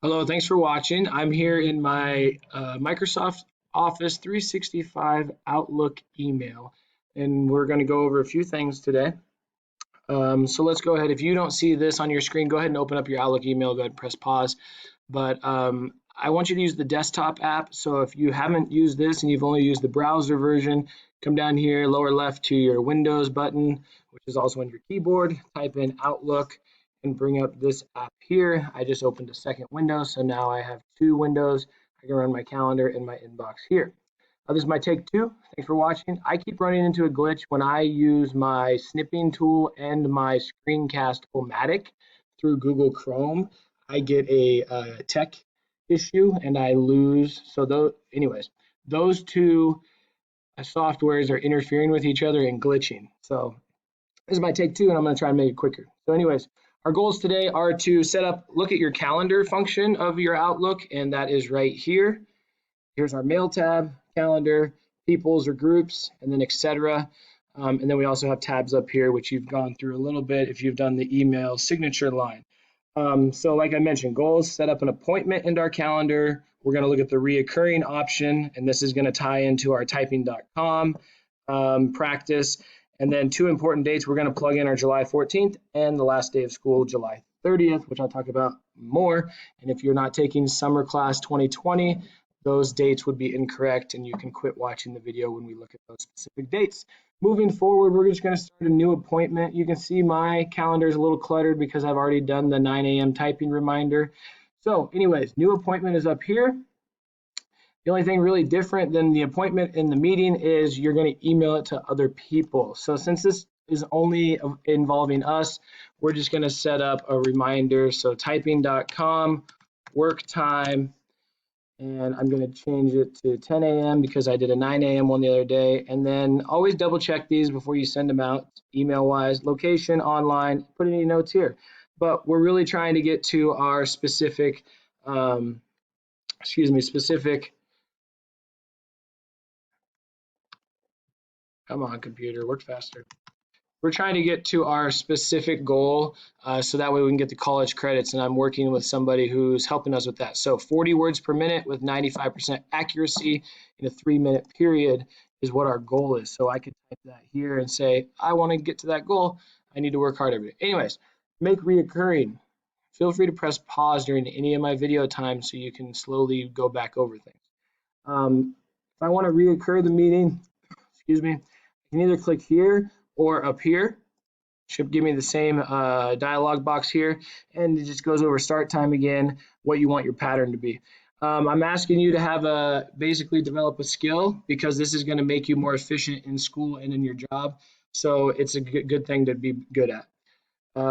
Hello, thanks for watching. I'm here in my Microsoft Office 365 Outlook email, and we're going to go over a few things today. So let's go ahead. If you don't see this on your screen, go ahead and open up your Outlook email. Go ahead and press pause. But I want you to use the desktop app. So if you haven't used this and you've only used the browser version, come down here, lower left to your Windows button, which is also on your keyboard. Type in Outlook and bring up this app here. I just opened a second window, so now I have two windows. I can run my calendar and my inbox here. This is my take two. Thanks for watching. I keep running into a glitch when I use my snipping tool and my screencast-o-matic through Google Chrome. I get a tech issue and I lose. So those two softwares are interfering with each other and glitching. So this is my take two, and I'm going to try and make it quicker. So anyways, our goals today are to look at your calendar function of your Outlook, and that is right here. Here's our mail tab, calendar, peoples or groups, and then etc. And then we also have tabs up here, which you've gone through a little bit if you've done the email signature line. So like I mentioned, goals, set up an appointment in our calendar. We're going to look at the reoccurring option, and this is going to tie into our typing.com practice. And then two important dates, we're going to plug in our July 14th and the last day of school, July 30th, which I'll talk about more. And if you're not taking summer class 2020, those dates would be incorrect, and you can quit watching the video when we look at those specific dates. Moving forward, we're just going to start a new appointment. You can see my calendar is a little cluttered because I've already done the 9 a.m. typing reminder. So anyways, new appointment is up here. The only thing really different than the appointment in the meeting is you're going to email it to other people. So since this is only involving us, we're just going to set up a reminder. So typing.com, work time, and I'm going to change it to 10 a.m. because I did a 9 a.m. one the other day. And then always double check these before you send them out email wise. Location, online, put any notes here. But we're really trying to get to our specific, come on computer, work faster. We're trying to get to our specific goal so that way we can get the college credits, and I'm working with somebody who's helping us with that. So 40 words per minute with 95% accuracy in a 3-minute period is what our goal is. So I could type that here and say, I want to get to that goal. I need to work hard every day. Anyways, make reoccurring. Feel free to press pause during any of my video time so you can slowly go back over things. If I want to reoccur the meeting, I can either click here or up here. Should give me the same dialog box here, and it just goes over start time again, what you want your pattern to be. I'm asking you to have basically develop a skill because this is going to make you more efficient in school and in your job. So it's a good thing to be good at.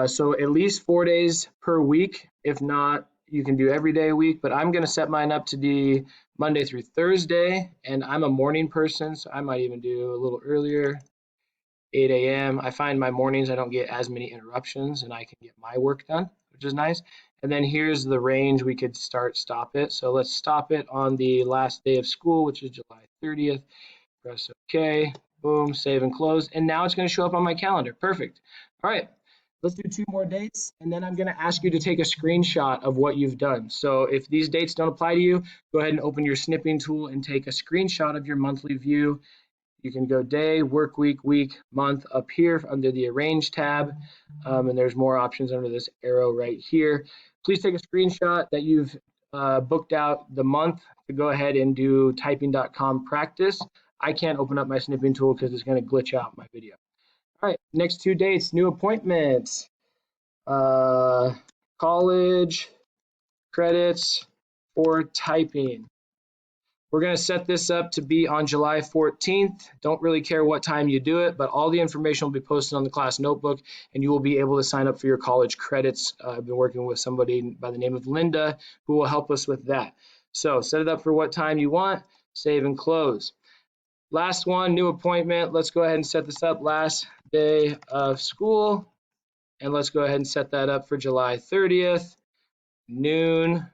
So at least 4 days per week. If not, you can do every day a week, but I'm going to set mine up to be Monday through Thursday, and I'm a morning person, so I might even do a little earlier, 8 a.m. I find my mornings I don't get as many interruptions and I can get my work done, which is nice. And then here's the range we could stop it. So let's stop it on the last day of school, which is July 30th. Press OK, boom, save and close. And now it's going to show up on my calendar. Perfect. All right, let's do 2 more dates. And then I'm going to ask you to take a screenshot of what you've done. So if these dates don't apply to you, go ahead and open your snipping tool and take a screenshot of your monthly view. You can go day, work week, month up here under the Arrange tab, and there's more options under this arrow right here. Please take a screenshot that you've booked out the month to go ahead and do typing.com practice. I can't open up my snipping tool because it's going to glitch out my video. All right, next 2 dates, new appointments, college credits for typing. We're going to set this up to be on July 14th. Don't really care what time you do it, but all the information will be posted on the class notebook, and you will be able to sign up for your college credits. I've been working with somebody by the name of Linda who will help us with that. So set it up for what time you want, save and close. Last one, new appointment. Let's go ahead and set this up, last day of school, and let's go ahead and set that up for July 30th, noon,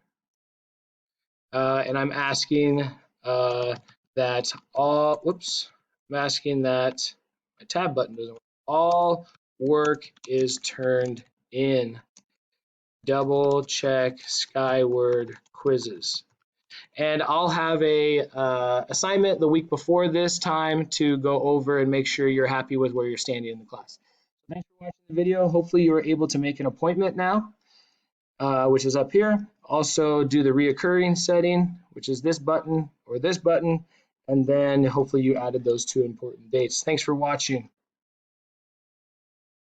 and I'm asking that I'm asking that my tab button doesn't work. All work is turned in. double check Skyward quizzes. And I'll have a assignment the week before this time to go over and make sure you're happy with where you're standing in the class. Thanks for watching the video. Hopefully you were able to make an appointment now, which is up here. Also do the reoccurring setting, which is this button or this button, and then hopefully you added those two important dates. Thanks for watching.